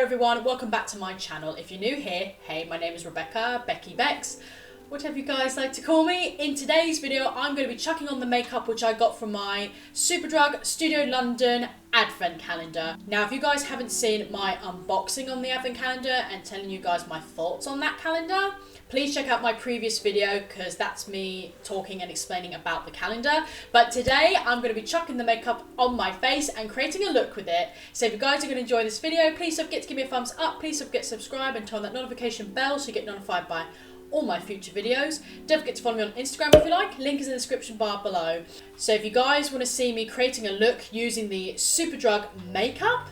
everyone, welcome back to my channel. If you're new here, hey, my name is Rebecca, Becky Bex, whatever you guys like to call me. In today's video, I'm going to be chucking on the makeup which I got from my Superdrug Studio London Advent calendar. Now, if you guys haven't seen my unboxing on the Advent calendar and telling you guys my thoughts on that calendar, please check out my previous video because that's me talking and explaining about the calendar. But today I'm going to be chucking the makeup on my face and creating a look with it. So if you guys are going to enjoy this video, please don't forget to give me a thumbs up, please don't forget to subscribe and turn that notification bell so you get notified by all my future videos. Don't forget to follow me on Instagram if you like, link is in the description bar below. So if you guys want to see me creating a look using the Superdrug makeup,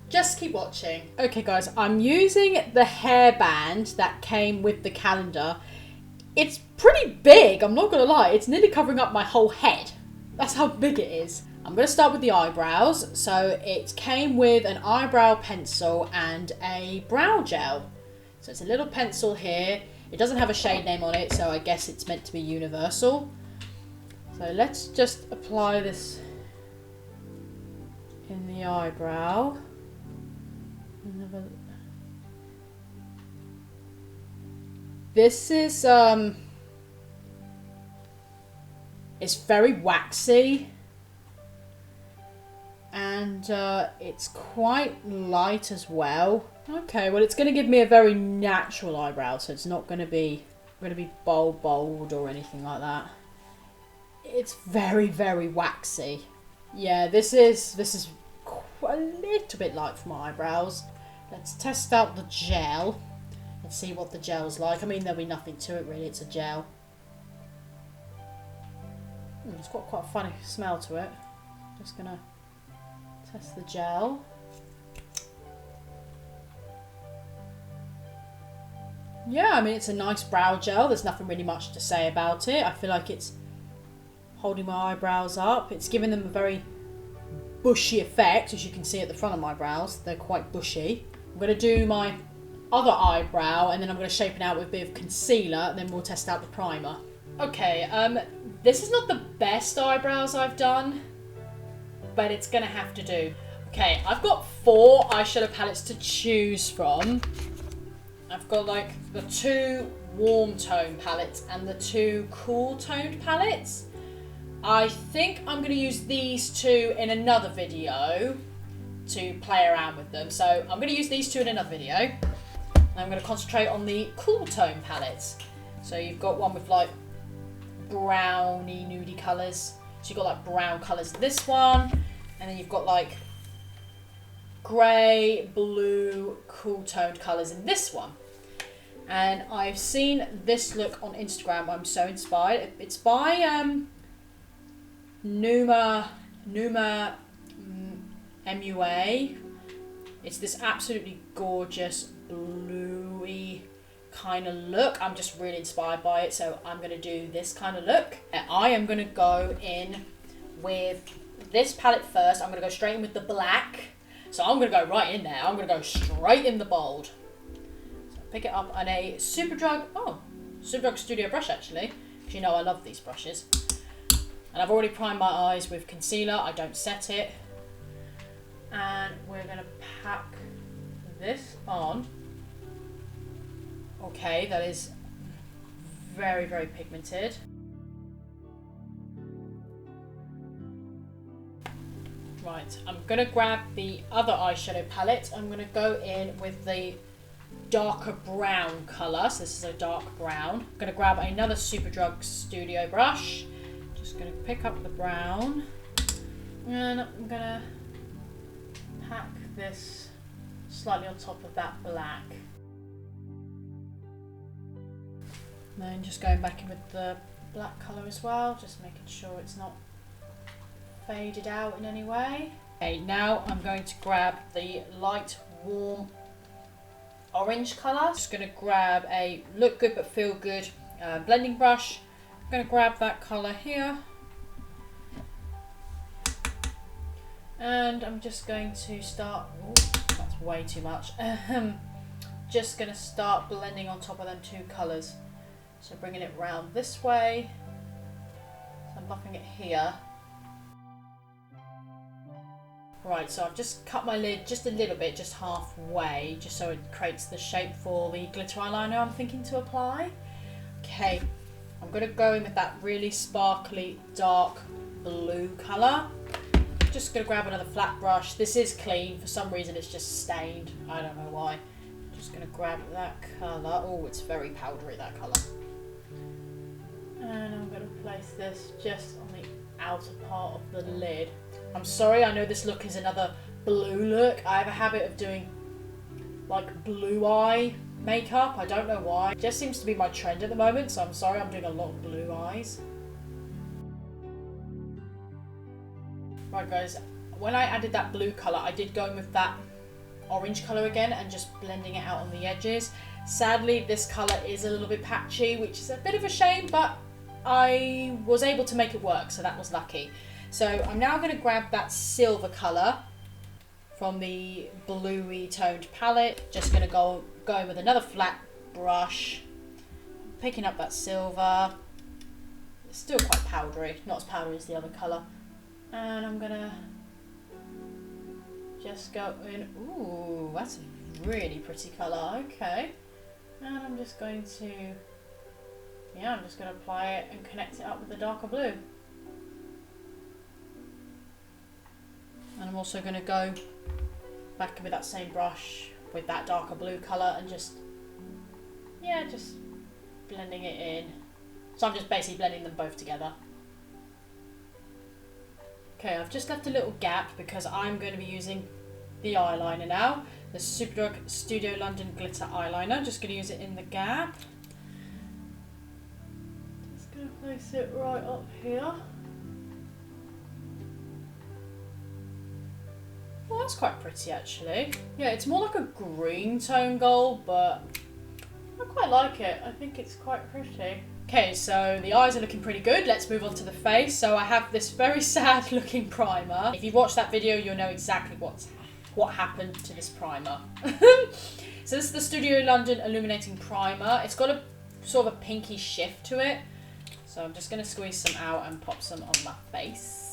just keep watching. Okay guys, I'm using the hairband that came with the calendar. It's pretty big, I'm not gonna lie. It's nearly covering up my whole head. That's how big it is. I'm gonna start with the eyebrows. So it came with an eyebrow pencil and a brow gel. So it's a little pencil here. It doesn't have a shade name on it, so I guess it's meant to be universal. So let's just apply this in the eyebrow. This is it's very waxy and it's quite light as well. Okay, well it's going to give me a very natural eyebrow, so it's not going to be bold or anything like that. It's very waxy. Yeah, this is a little bit light for my eyebrows. Let's test out the gel and see what the gel's like. I mean, there'll be nothing to it really, it's a gel. It's got quite a funny smell to it. Just gonna test the gel. Yeah, I mean, it's a nice brow gel. There's nothing really much to say about it. I feel like it's holding my eyebrows up. It's giving them a very bushy effect, as you can see at the front of my brows. They're quite bushy. I'm going to do my other eyebrow and then I'm going to shape it out with a bit of concealer and then we'll test out the primer. Okay, this is not the best eyebrows I've done, but it's going to have to do. Okay, I've got 4 eyeshadow palettes to choose from. I've got like the 2 warm tone palettes and the 2 cool toned palettes. I think I'm going to use these 2 in another video to play around with them. So I'm going to use these 2 in another video. And I'm going to concentrate on the cool tone palettes. So you've got one with like browny, nudie colours. So you've got like brown colours in this one. And then you've got like grey, blue, cool toned colours in this one. And I've seen this look on Instagram. I'm so inspired. It's by Numa MUA. It's this absolutely gorgeous bluey kind of look. I'm just really inspired by it, so I'm going to do this kind of look. I am going to go in with this palette first. I'm going to go straight in with the black. So I'm going to go right in there. I'm going to go straight in the bold. So pick it up on a Superdrug, Superdrug Studio brush actually, because you know I love these brushes. And I've already primed my eyes with concealer. I don't set it. And we're going to pack this on. Okay, that is very pigmented. Right, I'm going to grab the other eyeshadow palette. I'm going to go in with the darker brown colour. So this is a dark brown. I'm going to grab another Superdrug Studio brush. Just going to pick up the brown and I'm going to pack this slightly on top of that black. And then just going back in with the black colour as well, just making sure it's not faded out in any way. Okay, now I'm going to grab the light warm orange colour. Just going to grab a look good but feel good blending brush. I'm going to grab that colour here and I'm just going to start, that's way too much, just going to start blending on top of them 2 colours. So bringing it round this way, so I'm buffing it here Right, so I've just cut my lid just a little bit, just halfway, just so it creates the shape for the glitter eyeliner I'm thinking to apply. Okay, I'm going to go in with that really sparkly dark blue colour. Just going to grab another flat brush. This is clean, for some reason it's just stained, I don't know why. Just going to grab that colour. Oh, it's very powdery, that colour. And I'm going to place this just on the outer part of the lid. I'm sorry, I know this look is another blue look. I have a habit of doing like blue eye makeup. I don't know why. It just seems to be my trend at the moment, so I'm sorry I'm doing a lot of blue eyes. Right guys, when I added that blue colour, I did go in with that orange colour again and just blending it out on the edges. Sadly, this colour is a little bit patchy, which is a bit of a shame, but I was able to make it work, so that was lucky. So I'm now going to grab that silver colour from the bluey toned palette. Just going to go in with another flat brush, picking up that silver. It's still quite powdery, not as powdery as the other colour. And I'm going to just go in. Ooh, that's a really pretty colour. Okay. And I'm just going to, I'm just going to apply it and connect it up with the darker blue. And I'm also going to go back with that same brush with that darker blue colour and just blending it in. So I'm just basically blending them both together. Okay, I've just left a little gap because I'm going to be using the eyeliner now. The Superdrug Studio London Glitter Eyeliner. Just going to use it in the gap. Just going to place it right up here. Well, that's quite pretty actually. Yeah, it's more like a green tone gold, but I quite like it. I think it's quite pretty. Okay, so the eyes are looking pretty good. Let's move on to the face. So I have this very sad looking primer. If you've watched that video, you'll know exactly what happened to this primer. So this is the Studio London Illuminating Primer. It's got a sort of a pinky shift to it. So I'm just going to squeeze some out and pop some on my face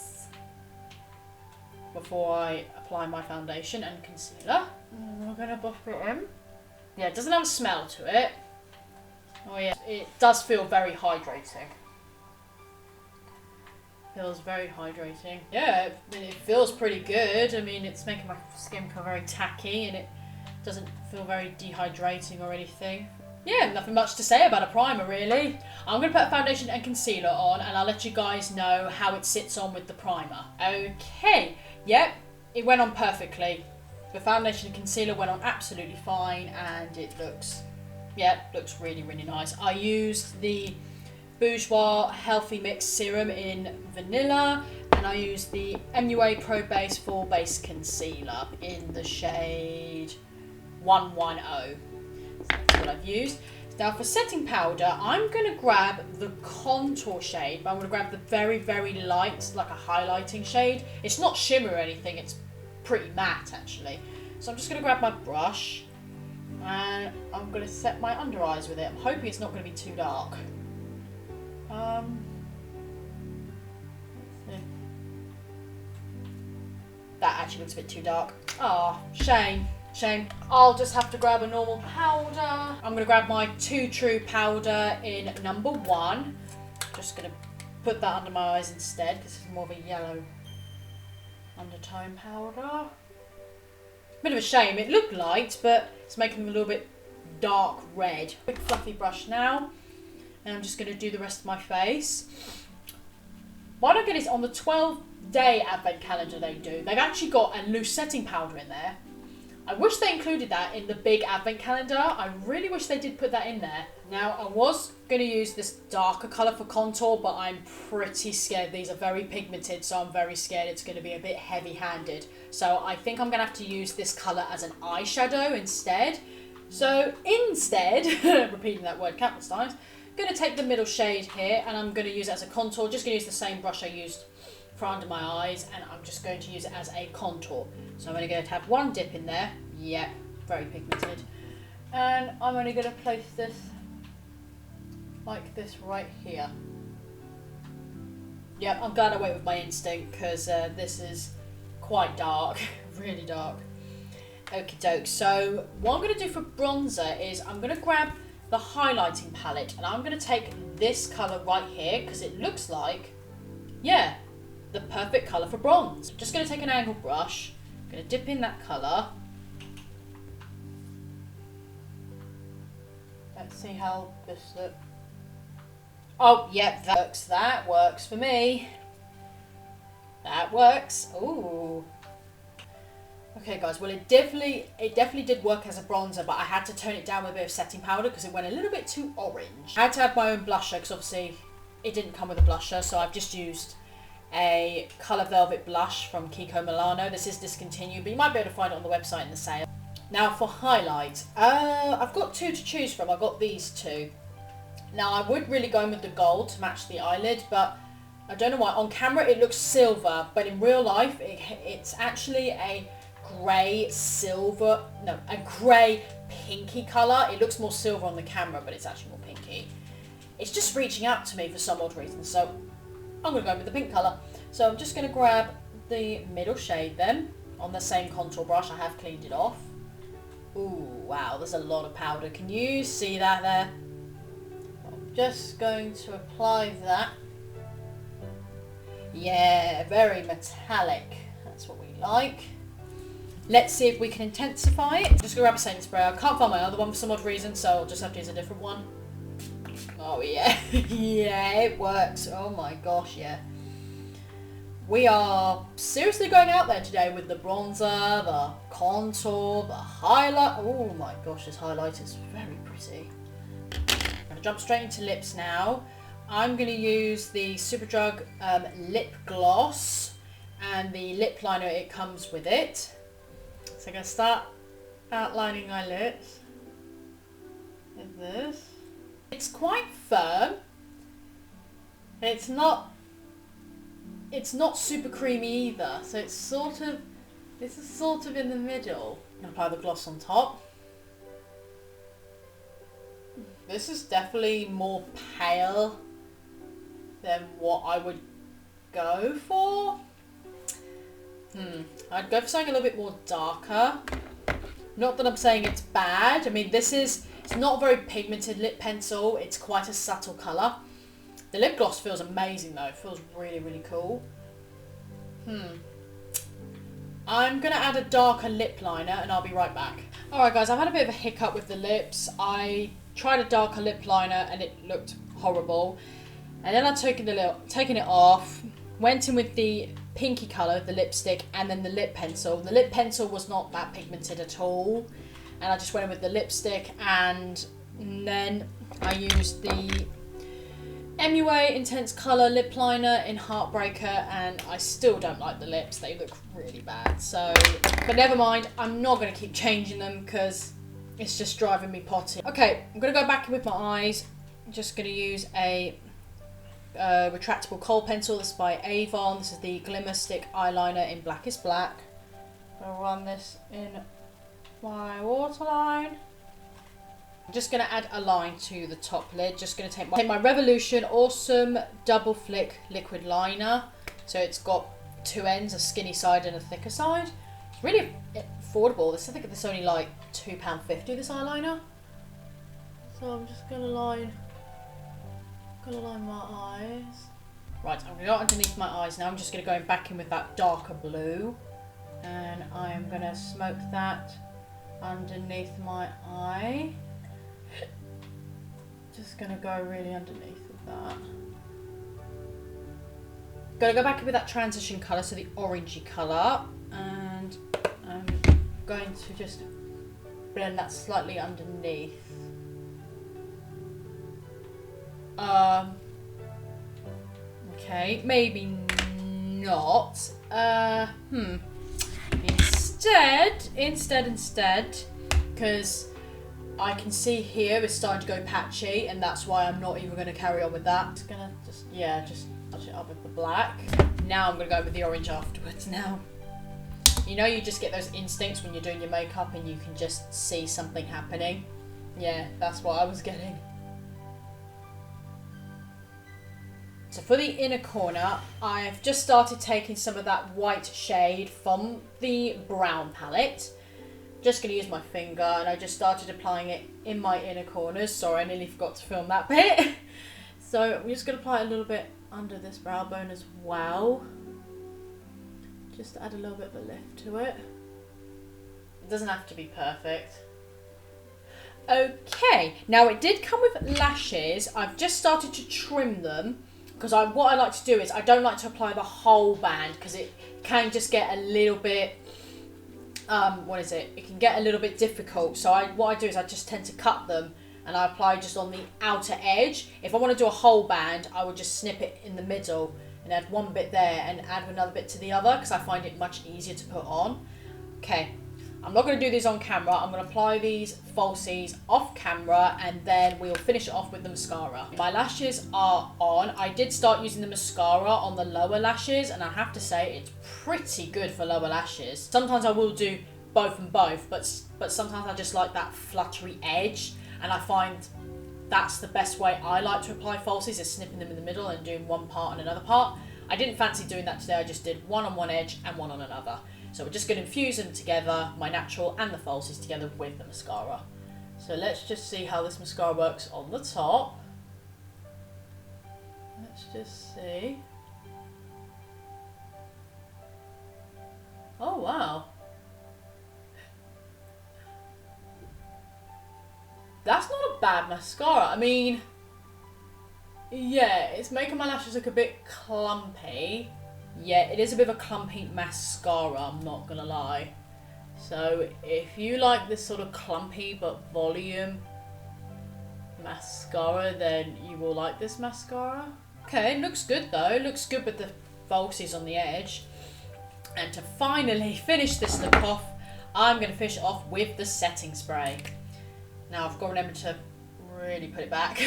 before I apply my foundation and concealer. And we're going to buff it in. Yeah, it doesn't have a smell to it. Oh yeah, it does feel very hydrating. Feels very hydrating. Yeah, it feels pretty good. I mean, it's making my skin feel very tacky and it doesn't feel very dehydrating or anything. Yeah, nothing much to say about a primer really. I'm going to put a foundation and concealer on and I'll let you guys know how it sits on with the primer. Okay, yep, it went on perfectly. The foundation and concealer went on absolutely fine and it looks really, really nice. I used the Bourjois Healthy Mix Serum in Vanilla and I used the MUA Pro Base Full Base Concealer in the shade 110. That's what I've used. Now for setting powder, I'm going to grab the contour shade, but I'm going to grab the very, very light, like a highlighting shade. It's not shimmer or anything, it's pretty matte actually. So I'm just going to grab my brush and I'm going to set my under eyes with it. I'm hoping it's not going to be too dark. Let's see. That actually looks a bit too dark. Oh, shame. Shame. I'll just have to grab a normal powder. I'm going to grab my Too True powder in number 1. Just going to put that under my eyes instead because it's more of a yellow undertone powder. Bit of a shame. It looked light, but it's making them a little bit dark red. Big fluffy brush now. And I'm just going to do the rest of my face. Why don't I get this on the 12-day advent calendar they do? They've actually got a loose setting powder in there. I wish they included that in the big advent calendar. I really wish they did put that in there. Now, I was going to use this darker colour for contour, but I'm pretty scared. These are very pigmented, so I'm very scared it's going to be a bit heavy-handed. So I think I'm going to have to use this colour as an eyeshadow instead. So instead, repeating that word countless times, I'm going to take the middle shade here and I'm going to use it as a contour. Just going to use the same brush I used for under my eyes and I'm just going to use it as a contour. So I'm only going to have one dip in there. Yep, very pigmented. And I'm only going to place this like this right here. Yep, I'm glad I went with my instinct because this is quite dark, really dark. Okie doke, so what I'm going to do for bronzer is I'm going to grab the highlighting palette and I'm going to take this colour right here because it looks like, yeah, the perfect colour for bronze. Just going to take an angled brush, I'm going to dip in that colour. Let's see how this looks. Oh, yep, that works for me. That works. Ooh. Okay guys, well it definitely did work as a bronzer, but I had to tone it down with a bit of setting powder because it went a little bit too orange. I had to add my own blusher because obviously it didn't come with a blusher, so I've just used a Colour Velvet blush from Kiko Milano. This is discontinued, but you might be able to find it on the website in the sale. Now for highlights, I've got two to choose from. I've got these two. Now I would really go in with the gold to match the eyelid, but I don't know why. On camera it looks silver, but in real life it's actually a grey silver, no, a grey pinky colour. It looks more silver on the camera, but it's actually more pinky. It's just reaching out to me for some odd reason, so I'm going to go with the pink colour. So I'm just going to grab the middle shade then on the same contour brush. I have cleaned it off. Ooh, wow, there's a lot of powder. Can you see that there? I'm just going to apply that. Yeah, very metallic. That's what we like. Let's see if we can intensify it. Just gonna grab a setting spray. I can't find my other one for some odd reason, so I'll just have to use a different one. Oh yeah, yeah, it works. Oh my gosh, yeah. We are seriously going out there today with the bronzer, the contour, the highlight. Oh my gosh, this highlight is very pretty. I'm gonna jump straight into lips now. I'm gonna use the Superdrug lip gloss and the lip liner it comes with it. So I'm going to start outlining my lips with this. It's quite firm. It's not super creamy either. So it's sort of, this is sort of in the middle. And apply the gloss on top. This is definitely more pale than what I would go for. I'd go for something a little bit more darker. Not that I'm saying it's bad. I mean, it's not a very pigmented lip pencil. It's quite a subtle colour. The lip gloss feels amazing though. It feels really, really cool. I'm going to add a darker lip liner and I'll be right back. Alright guys, I've had a bit of a hiccup with the lips. I tried a darker lip liner and it looked horrible. And then I've taken it off, went in with the pinky colour, the lipstick, and then the lip pencil. The lip pencil was not that pigmented at all, and I just went in with the lipstick, and then I used the MUA Intense Colour lip liner in Heartbreaker, and I still don't like the lips. They look really bad, so, but never mind, I'm not going to keep changing them because it's just driving me potty. Okay, I'm going to go back in with my eyes. I'm just going to use a retractable kohl pencil. This is by Avon. This is the Glimmerstick eyeliner in Black is Black. I'm going to run this in my waterline. I'm just going to add a line to the top lid. Just going to take my Revolution Awesome Double Flick Liquid Liner. So it's got two ends, a skinny side and a thicker side. It's really affordable. I think it's only like £2.50, this eyeliner. So I'm just going to line my eyes. Right, I'm going to go underneath my eyes now. I'm just going to go back in with that darker blue. And I am going to smoke that underneath my eye. Just going to go really underneath with that. Going to go back in with that transition colour, so the orangey colour. And I'm going to just blend that slightly underneath. Okay, maybe not. Instead, because I can see here it's starting to go patchy, and that's why I'm not even going to carry on with that. Just gonna just touch it up with the black. Now I'm going to go with the orange afterwards now. You know, you just get those instincts when you're doing your makeup and you can just see something happening. Yeah, that's what I was getting. So for the inner corner, I've just started taking some of that white shade from the brown palette. Just going to use my finger, and I just started applying it in my inner corners. Sorry, I nearly forgot to film that bit. So I'm just going to apply it a little bit under this brow bone as well. Just to add a little bit of a lift to it. It doesn't have to be perfect. Okay, now it did come with lashes. I've just started to trim them because what I like to do is I don't like to apply the whole band because it can just get a little bit, it can get a little bit difficult. So what I do is I just tend to cut them and I apply just on the outer edge. If I want to do a whole band, I would just snip it in the middle and add one bit there and add another bit to the other because I find it much easier to put on. Okay, I'm not going to do these on camera. I'm going to apply these falsies off camera and then we'll finish it off with the mascara. My lashes are on. I did start using the mascara on the lower lashes and I have to say it's pretty good for lower lashes. Sometimes I will do both and both, but sometimes I just like that fluttery edge, and I find that's the best way I like to apply falsies, is snipping them in the middle and doing one part and another part. I didn't fancy doing that today. I just did one on one edge and one on another. So we're just going to infuse them together, my natural and the falsies together with the mascara. So let's just see how this mascara works on the top. Let's just see. Oh wow. That's not a bad mascara. I mean, yeah, it's making my lashes look a bit clumpy. Yeah, it is a bit of a clumpy mascara, I'm not gonna lie. So if you like this sort of clumpy but volume mascara, then you will like this mascara. Okay, it looks good though. It looks good with the falsies on the edge. And to finally finish this look off, I'm gonna finish it off with the setting spray. Now I've got to remember to really put it back.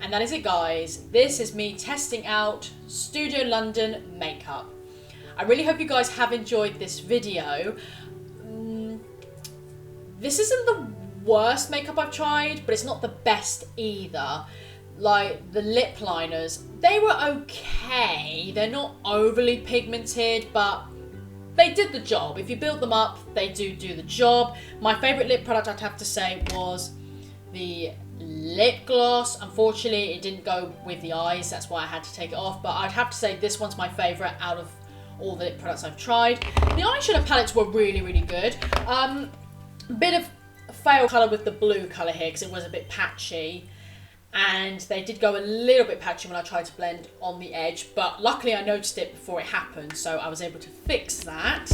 And that is it, guys. This is me testing out Studio London makeup. I really hope you guys have enjoyed this video. This isn't the worst makeup I've tried, but it's not the best either. Like the lip liners, they were okay. They're not overly pigmented, but they did the job. If you build them up, they do the job. My favourite lip product, I'd have to say, was the lip gloss. Unfortunately, it didn't go with the eyes. That's why I had to take it off. But I'd have to say this one's my favourite out of all the lip products I've tried. The eyeshadow palettes were really, really good. Bit of fail colour with the blue colour here because it was a bit patchy. And they did go a little bit patchy when I tried to blend on the edge, but luckily I noticed it before it happened, so I was able to fix that.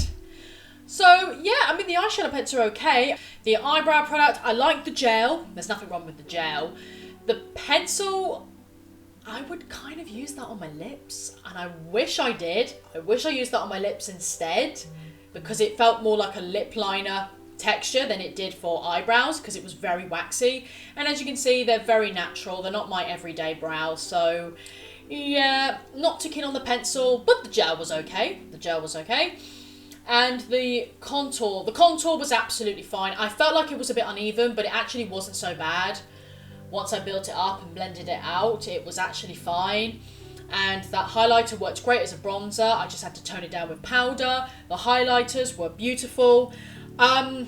So yeah, I mean the eyeshadow palettes are okay. The eyebrow product, I like the gel. There's nothing wrong with the gel. The pencil, I would kind of use that on my lips, and I wish I did. I wish I used that on my lips instead, because it felt more like a lip liner texture than it did for eyebrows because it was very waxy, and as you can see they're very natural. They're not my everyday brows, so yeah, not too keen on the pencil, but the gel was okay. And the contour was absolutely fine. I felt like it was a bit uneven, but it actually wasn't so bad. Once I built it up and blended it out, it was actually fine. And that highlighter worked great as a bronzer. I just had to tone it down with powder. The highlighters were beautiful. I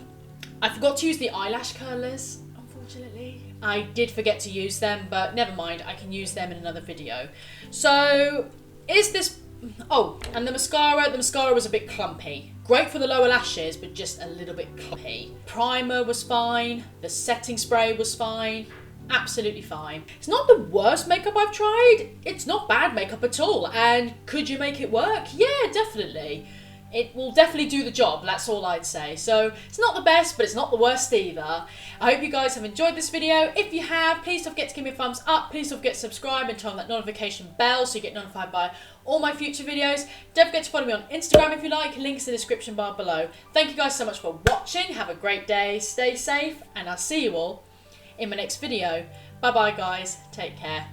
forgot to use the eyelash curlers, unfortunately. I did forget to use them, but never mind, I can use them in another video. So, is this... Oh, and the mascara was a bit clumpy. Great for the lower lashes, but just a little bit clumpy. Primer was fine, the setting spray was fine, absolutely fine. It's not the worst makeup I've tried, it's not bad makeup at all, and could you make it work? Yeah, definitely. It will definitely do the job, that's all I'd say. So, it's not the best, but it's not the worst either. I hope you guys have enjoyed this video. If you have, please don't forget to give me a thumbs up. Please don't forget to subscribe and turn on that notification bell so you get notified by all my future videos. Don't forget to follow me on Instagram if you like. Links in the description bar below. Thank you guys so much for watching. Have a great day. Stay safe, and I'll see you all in my next video. Bye-bye, guys. Take care.